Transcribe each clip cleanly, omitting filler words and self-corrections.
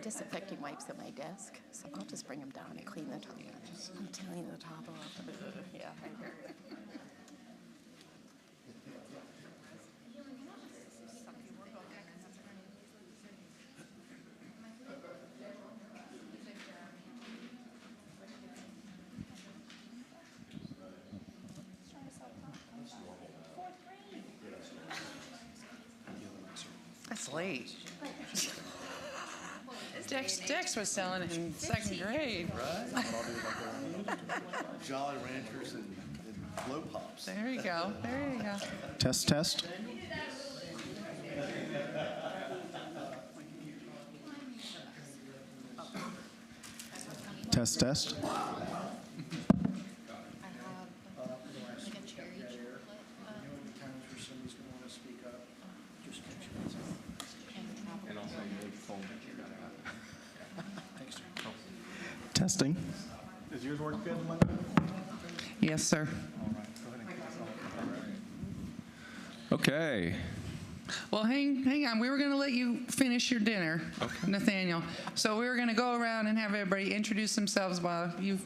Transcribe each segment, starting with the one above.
disinfecting wipes at my desk, so I'll just bring them down and clean the top. I'm telling you, the top off. Yeah. That's late. Dex was selling it in second grade. Right? Jolly Ranchers and Blow Pops. There you go. There you go. Test, test. Test, test. Testing. Does yours work good, Linda? Yes, sir. All right, go ahead and kick us off. Okay. Well, hang on. We were going to let you finish your dinner, Nathaniel. So we were going to go around and have everybody introduce themselves while you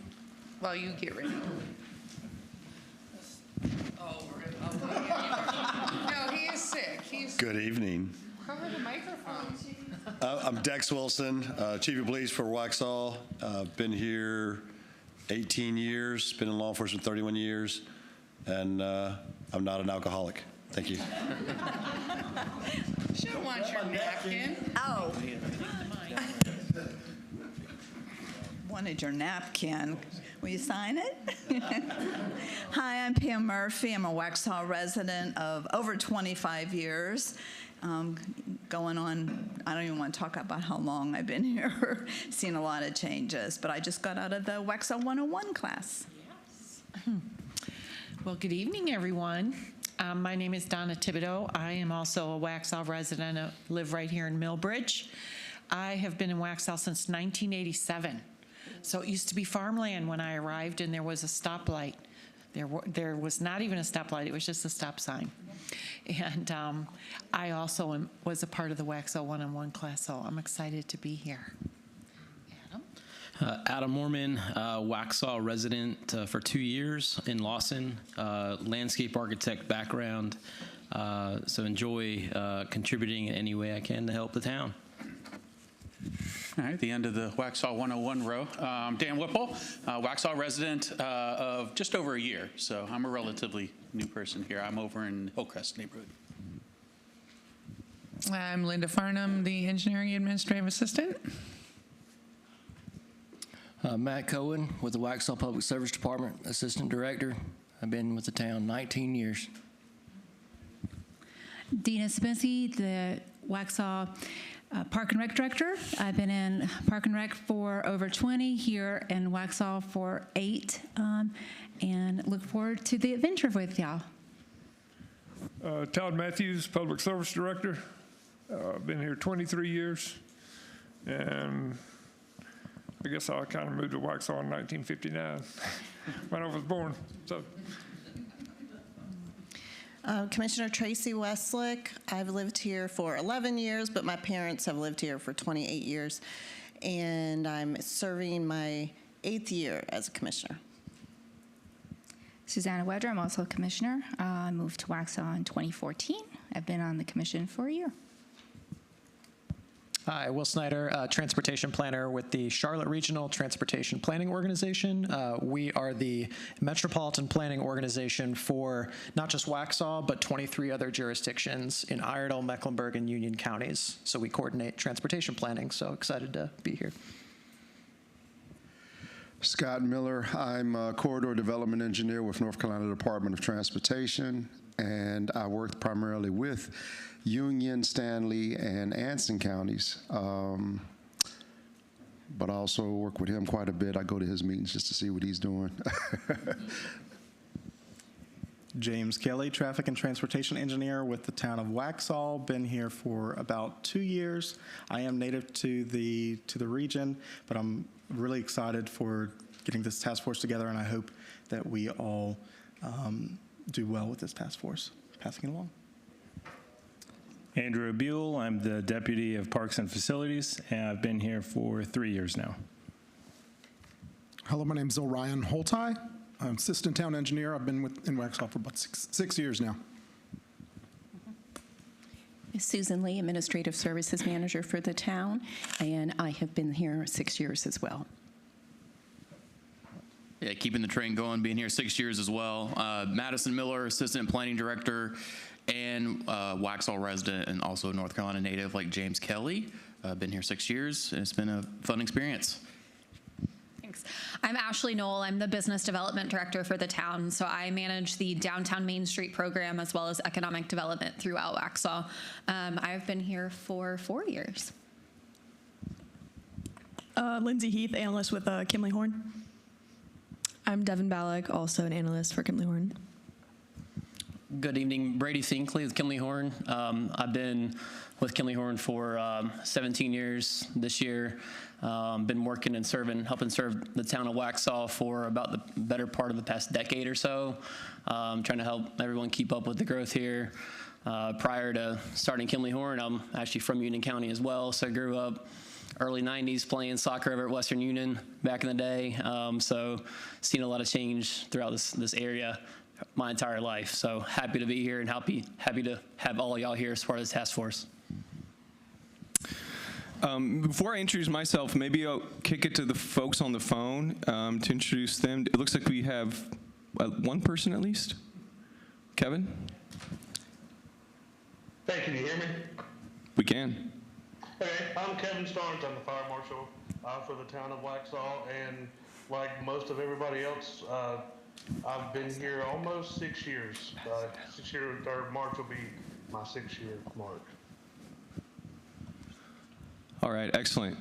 get ready. No, he is sick. Good evening. Cover the microphone. I'm Dex Wilson, Chief of Police for Waxhaw. Been here 18 years, been in law enforcement 31 years, and I'm not an alcoholic. Thank you. She don't want your napkin. Oh. Wanted your napkin. Will you sign it? Hi, I'm Pam Murphy. I'm a Waxhaw resident of over 25 years. Going on, I don't even want to talk about how long I've been here. Seen a lot of changes, but I just got out of the Waxhaw 101 class. Yes. Well, good evening, everyone. My name is Donna Thibodeau. I am also a Waxhaw resident. I live right here in Millbridge. I have been in Waxhaw since 1987. So it used to be farmland when I arrived, and there was a stoplight. There was not even a stoplight. It was just a stop sign. And I also was a part of the Waxhaw 101 class, so I'm excited to be here. Adam? Adam Mormon, Waxhaw resident for 2 years in Lawson, landscape architect background, so enjoy contributing in any way I can to help the town. All right, the end of the Waxhaw 101 row. I'm Dan Whipple, Waxhaw resident of just over a year, so I'm a relatively new person here. I'm over in Hillcrest neighborhood. I'm Linda Farnham, the engineering administrative assistant. Matt Cohen with the Waxhaw Public Service Department, assistant director. I've been with the town 19 years. Dina Spency, the Waxhaw Park and Rec director. I've been in Park and Rec for over 20, here in Waxhaw for 8, and look forward to the adventure with y'all. Todd Matthews, Public Service Director. Been here 23 years, and I guess I kind of moved to Waxhaw in 1959 when I was born. So. Commissioner Tracy Westlick. I've lived here for 11 years, but my parents have lived here for 28 years, and I'm serving my 8th year as a commissioner. Susanna Wedder, I'm also a commissioner. I moved to Waxhaw in 2014. I've been on the commission for a year. Hi, Will Snyder, Transportation Planner with the Charlotte Regional Transportation Planning Organization. We are the metropolitan planning organization for not just Waxhaw, but 23 other jurisdictions in Iredell, Mecklenburg, and Union counties. So we coordinate transportation planning, so excited to be here. Scott Miller, I'm a corridor development engineer with North Carolina Department of Transportation, and I work primarily with Union, Stanley, and Anson counties, but I also work with him quite a bit. I go to his meetings just to see what he's doing. James Kelly, traffic and transportation engineer with the town of Waxhaw. Been here for about 2 years. I am native to the region, but I'm really excited for getting this task force together, and I hope that we all do well with this task force. Passing it along. Andrew Buell. I'm the Deputy of Parks and Facilities, and I've been here for 3 years now. Hello, my name is Orion Holtai. I'm Assistant Town Engineer. I've been in Waxhaw for about six years now. Susan Lee, Administrative Services Manager for the town, and I have been here 6 years as well. Yeah, keeping the train going, being here 6 years as well. Madison Miller, Assistant Planning Director, and Waxhaw resident, and also North Carolina native like James Kelly. Been here 6 years, and it's been a fun experience. Thanks. I'm Ashley Knoll. I'm the Business Development Director for the town, so I manage the Downtown Main Street program as well as economic development throughout Waxhaw. I've been here for 4 years. Lindsay Heath, analyst with Kimley Horn. I'm Devin Ballack, also an analyst for Kimley Horn. Good evening, Brady Finkley with Kimley Horn. I've been with Kimley Horn for 17 years this year. Been working and helping serve the town of Waxhaw for about the better part of the past decade or so. Trying to help everyone keep up with the growth here. Prior to starting Kimley Horn, I'm actually from Union County as well, so I grew up early 90s playing soccer over at Western Union back in the day. So seen a lot of change throughout this area my entire life. So happy to be here and happy to have all of y'all here as part of the task force. Before I introduce myself, maybe I'll kick it to the folks on the phone to introduce them. It looks like we have one person at least. Kevin? Hey, can you hear me? We can. Okay, I'm Kevin Starnes. I'm the fire marshal for the town of Waxhaw, and like most of everybody else, I've been here almost 6 years. 6 year, or March will be my 6 year mark. All right, excellent.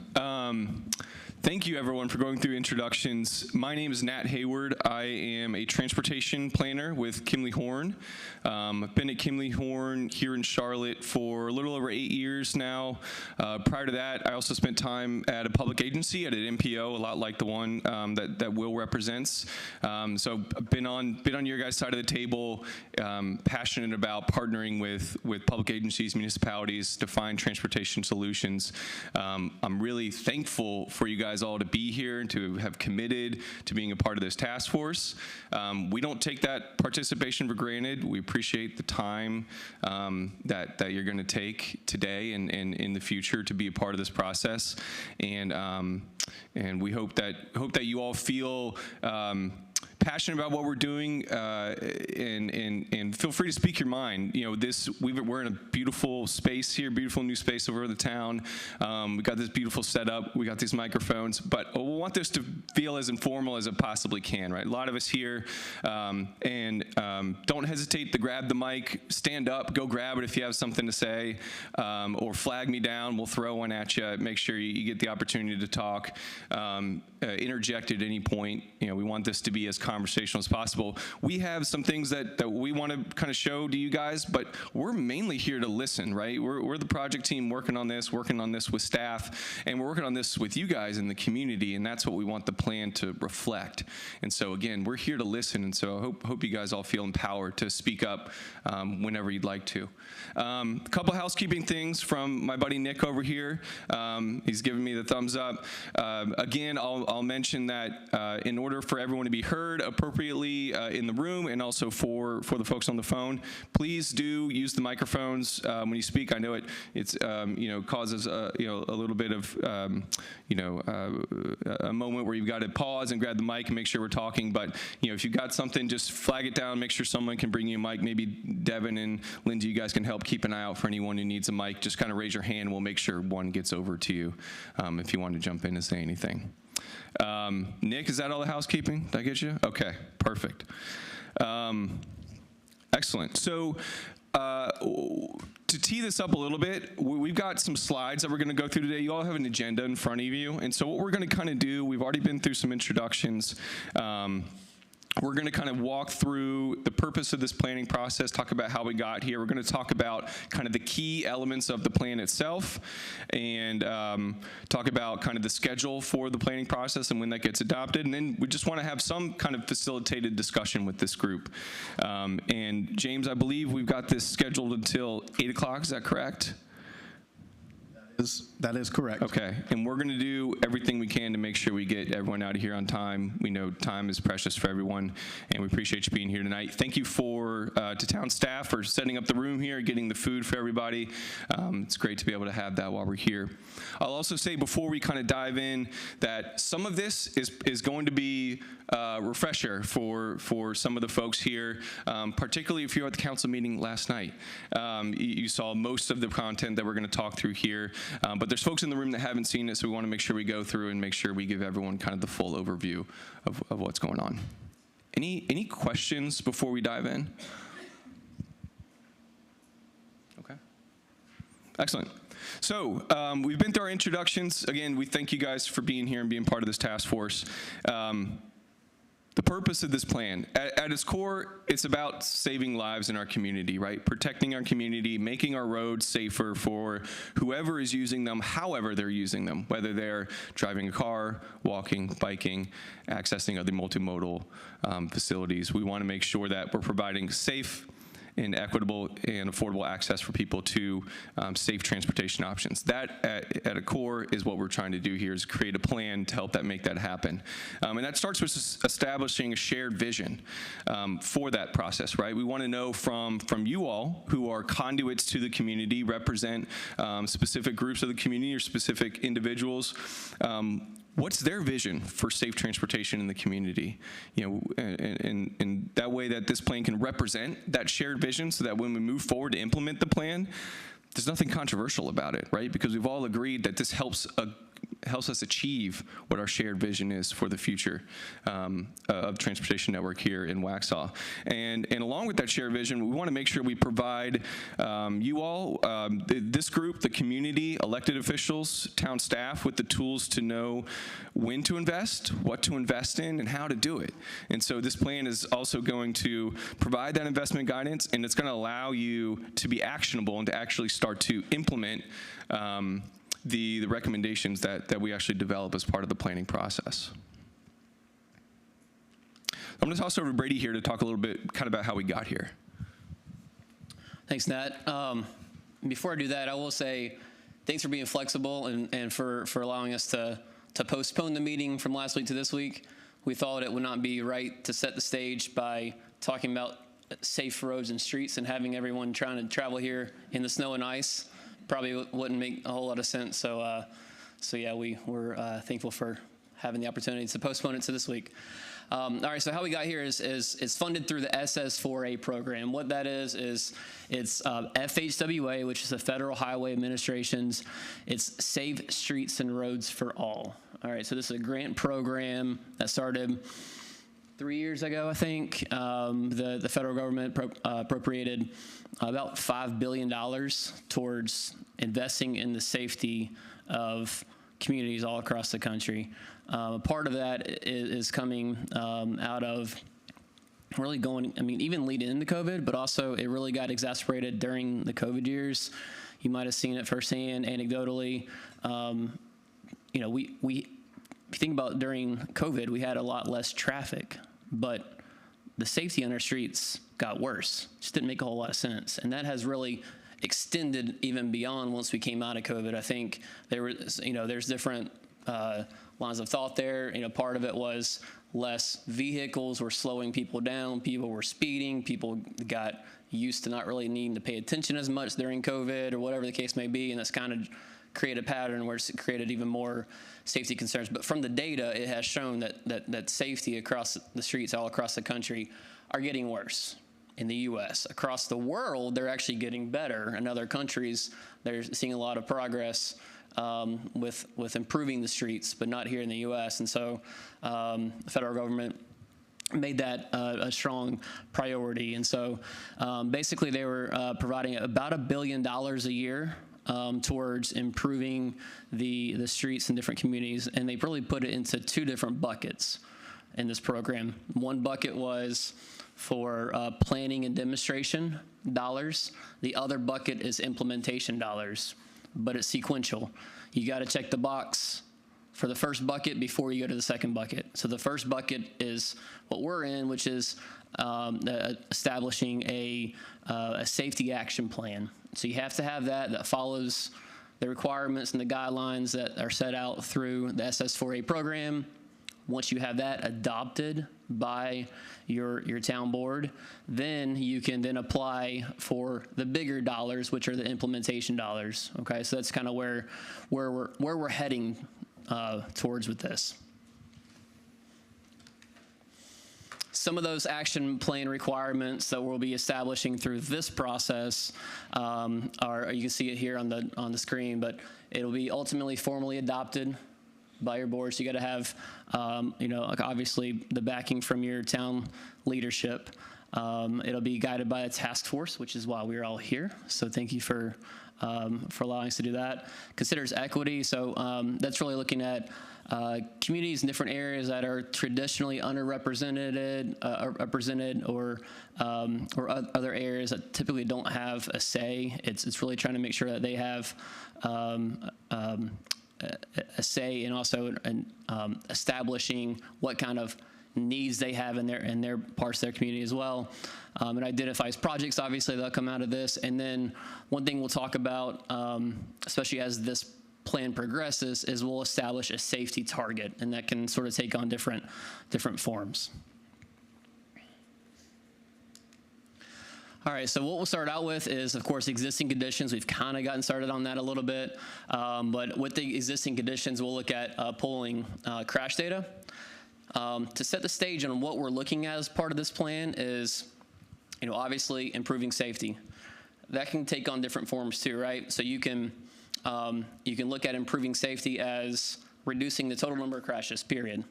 Thank you, everyone, for going through introductions. My name is Nat Hayward. I am a transportation planner with Kimley Horn. I've been at Kimley Horn here in Charlotte for a little over 8 years now. Prior to that, I also spent time at a public agency, at an MPO, a lot like the one that Will represents. So I've been on your guys' side of the table, passionate about partnering with public agencies, municipalities to find transportation solutions. I'm really thankful for you guys all to be here and to have committed to being a part of this task force. We don't take that participation for granted. We appreciate the time that you're going to take today and in the future to be a part of this process. And we hope that you all feel passionate about what we're doing, and feel free to speak your mind. You know, we're in a beautiful space here, beautiful new space over the town. We got this beautiful setup. We got these microphones, but we want this to feel as informal as it possibly can, right? A lot of us here, and don't hesitate to grab the mic, stand up, go grab it if you have something to say, or flag me down. We'll throw one at you. Make sure you get the opportunity to talk. Interject at any point. You know, we want this to be as conversational as possible. We have some things that we want to kind of show to you guys, but we're mainly here to listen, right? We're the project team working on this with staff, and we're working on this with you guys in the community, and that's what we want the plan to reflect. And so again, we're here to listen, and so I hope you guys all feel empowered to speak up whenever you'd like to. A couple housekeeping things from my buddy Nick over here. He's giving me the thumbs up. Again, I'll mention that in order for everyone to be heard appropriately in the room, and also for the folks on the phone, please do use the microphones when you speak. I know it's causes a little bit of a moment where you've got to pause and grab the mic and make sure we're talking. But if you've got something, just flag it down. Make sure someone can bring you a mic. Maybe Devin and Lindsay, you guys can help keep an eye out for anyone who needs a mic. Just kind of raise your hand, and we'll make sure one gets over to you if you want to jump in and say anything. Nick, is that all the housekeeping? Did I get you? Okay, perfect. Excellent. So to tee this up a little bit, we've got some slides that we're going to go through today. You all have an agenda in front of you. And so what we're going to kind of do, we've already been through some introductions. We're going to kind of walk through the purpose of this planning process, talk about how we got here. We're going to talk about kind of the key elements of the plan itself, and talk about kind of the schedule for the planning process and when that gets adopted. And then we just want to have some kind of facilitated discussion with this group. And James, I believe we've got this scheduled until 8 o'clock. Is that correct? That is correct. Okay, and we're going to do everything we can to make sure we get everyone out of here on time. We know time is precious for everyone, and we appreciate you being here tonight. Thank you to town staff for setting up the room here, getting the food for everybody. It's great to be able to have that while we're here. I'll also say before we kind of dive in that some of this is going to be a refresher for some of the folks here, particularly if you were at the council meeting last night. You saw most of the content that we're going to talk through here. But there's folks in the room that haven't seen it, so we want to make sure we go through and make sure we give everyone kind of the full overview of what's going on. Any questions before we dive in? Okay. Excellent. So we've been through our introductions. Again, we thank you guys for being here and being part of this task force. The purpose of this plan, at its core, it's about saving lives in our community, right? Protecting our community, making our roads safer for whoever is using them, however they're using them, whether they're driving a car, walking, biking, accessing other multimodal facilities. We want to make sure that we're providing safe and equitable and affordable access for people to safe transportation options. That, at a core, is what we're trying to do here, is create a plan to help make that happen. And that starts with establishing a shared vision for that process, right? We want to know from you all, who are conduits to the community, represent specific groups of the community or specific individuals, what's their vision for safe transportation in the community? And that way that this plan can represent that shared vision, so that when we move forward to implement the plan, there's nothing controversial about it, right? Because we've all agreed that this helps us achieve what our shared vision is for the future of transportation network here in Waxhaw. And along with that shared vision, we want to make sure we provide you all, this group, the community, elected officials, town staff, with the tools to know when to invest, what to invest in, and how to do it. And so this plan is also going to provide that investment guidance, and it's going to allow you to be actionable and to actually start to implement the recommendations that we actually develop as part of the planning process. I'm going to toss over to Brady here to talk a little bit kind of about how we got here. Thanks, Nat. Before I do that, I will say thanks for being flexible and for allowing us to postpone the meeting from last week to this week. We thought it would not be right to set the stage by talking about safe roads and streets and having everyone trying to travel here in the snow and ice. Probably wouldn't make a whole lot of sense. So yeah, we're thankful for having the opportunity to postpone it to this week. All right, so how we got here is funded through the SS4A program. What that is it's FHWA, which is the Federal Highway Administration's, it's Safe Streets and Roads for All. All right, so this is a grant program that started 3 years ago, I think. The federal government appropriated about $5 billion towards investing in the safety of communities all across the country. Part of that is coming out of really even leading into COVID, but also it really got exacerbated during the COVID years. You might have seen it firsthand, anecdotally. If you think about during COVID, we had a lot less traffic, but the safety on our streets got worse. Just didn't make a whole lot of sense. And that has really extended even beyond once we came out of COVID. I think there's different lines of thought there. Part of it was less vehicles were slowing people down. People were speeding. People got used to not really needing to pay attention as much during COVID or whatever the case may be. And that's kind of created a pattern where it's created even more safety concerns. But from the data, it has shown that safety across the streets all across the country are getting worse in the U.S. Across the world, they're actually getting better. In other countries, they're seeing a lot of progress with improving the streets, but not here in the U.S. And so the federal government made that a strong priority. And so basically they were providing about $1 billion a year towards improving the streets in different communities, and they really put it into two different buckets. in this program. One bucket was for planning and demonstration dollars. The other bucket is implementation dollars, but it's sequential. You got to check the box for the first bucket before you go to the second bucket. So the first bucket is what we're in, which is establishing a safety action plan. So you have to have that follows the requirements and the guidelines that are set out through the SS4A program. Once you have that adopted by your town board, then you can then apply for the bigger dollars, which are the implementation dollars. Okay, so that's kind of where we're heading towards with this. Some of those action plan requirements that we'll be establishing through this process are, you can see it here on the screen, but it'll be ultimately formally adopted by your board. So you got to have, like obviously the backing from your town leadership. It'll be guided by a task force, which is why we're all here. So thank you for allowing us to do that. Considers equity. So that's really looking at communities in different areas that are traditionally underrepresented, represented, or other areas that typically don't have a say. It's really trying to make sure that they have a say in also establishing what kind of needs they have in their parts of their community as well. It identifies projects, obviously, that'll come out of this. And then one thing we'll talk about, especially as this plan progresses, is we'll establish a safety target, and that can sort of take on different forms. All right, so what we'll start out with is, of course, existing conditions. We've kind of gotten started on that a little bit, but with the existing conditions, we'll look at pulling crash data. To set the stage on what we're looking at as part of this plan is, obviously improving safety. That can take on different forms too, right? So you can look at improving safety as reducing the total number of crashes, period.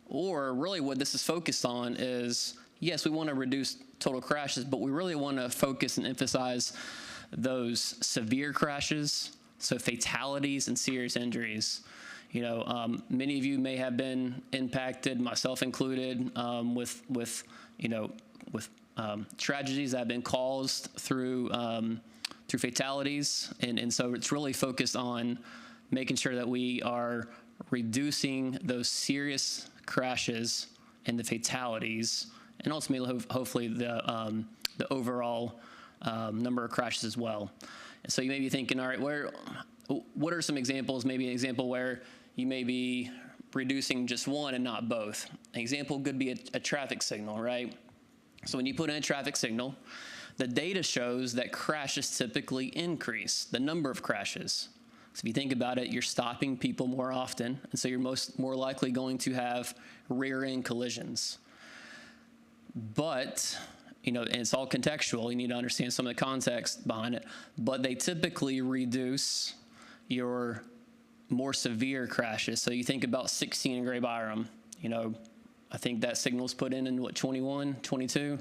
Or really what this is focused on is, yes, we want to reduce total crashes, but we really want to focus and emphasize those severe crashes, so fatalities and serious injuries. Many of you may have been impacted, myself included, with tragedies that have been caused through fatalities, and so it's really focused on making sure that we are reducing those serious crashes and the fatalities, and ultimately, hopefully, the overall number of crashes as well. And so you may be thinking, all right, what are some examples? Maybe an example where you may be reducing just one and not both. An example could be a traffic signal, right? So when you put in a traffic signal, the data shows that crashes typically increase, the number of crashes. So if you think about it, you're stopping people more often, and so you're more likely going to have rear-end collisions. But, and it's all contextual. You need to understand some of the context behind it. But they typically reduce your more severe crashes. So you think about 16 in Gray Byram. I think that signal's put in what, 21, 22?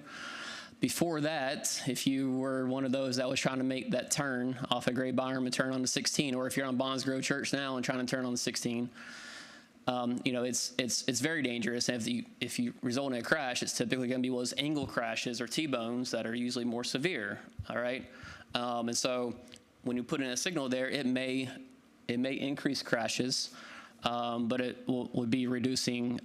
Before that, if you were one of those that was trying to make that turn off of Gray Byram and turn on the 16, or if you're on Bonds Grove Church now and trying to turn on the 16, it's very dangerous. And if you result in a crash, it's typically going to be those angle crashes or T-bones that are usually more severe. All right, and so when you put in a signal there, it may increase crashes, but it would be reducing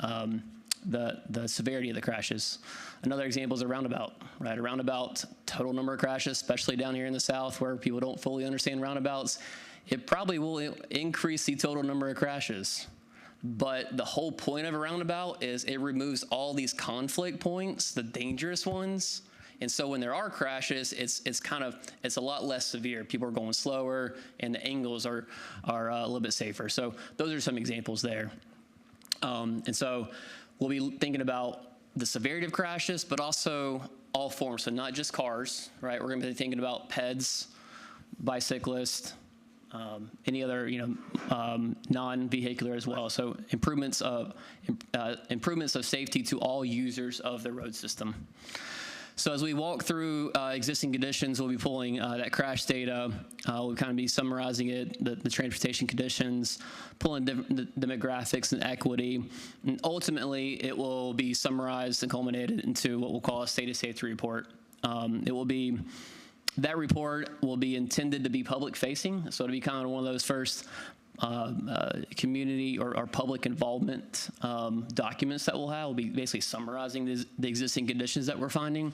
the severity of the crashes. Another example is a roundabout, right? A roundabout, total number of crashes, especially down here in the South where people don't fully understand roundabouts, it probably will increase the total number of crashes. But the whole point of a roundabout is it removes all these conflict points, the dangerous ones. And so when there are crashes, it's a lot less severe. People are going slower, and the angles are a little bit safer. So those are some examples there. And so we'll be thinking about the severity of crashes, but also all forms. So not just cars, right? We're going to be thinking about peds, bicyclists, any other non-vehicular as well. So improvements of safety to all users of the road system. So as we walk through existing conditions, we'll be pulling that crash data. We'll kind of be summarizing it, the transportation conditions, pulling demographics and equity. And ultimately, it will be summarized and culminated into what we'll call a state of safety report. That report will be intended to be public facing. So it'll be kind of one of those first community or public involvement documents that we'll have. We'll be basically summarizing the existing conditions that we're finding.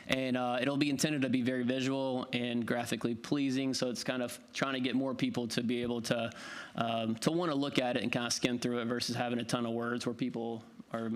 And it'll be intended to be very visual and graphically pleasing. So it's kind of trying to get more people to be able to want to look at it and kind of skim through it versus having a ton of words where people are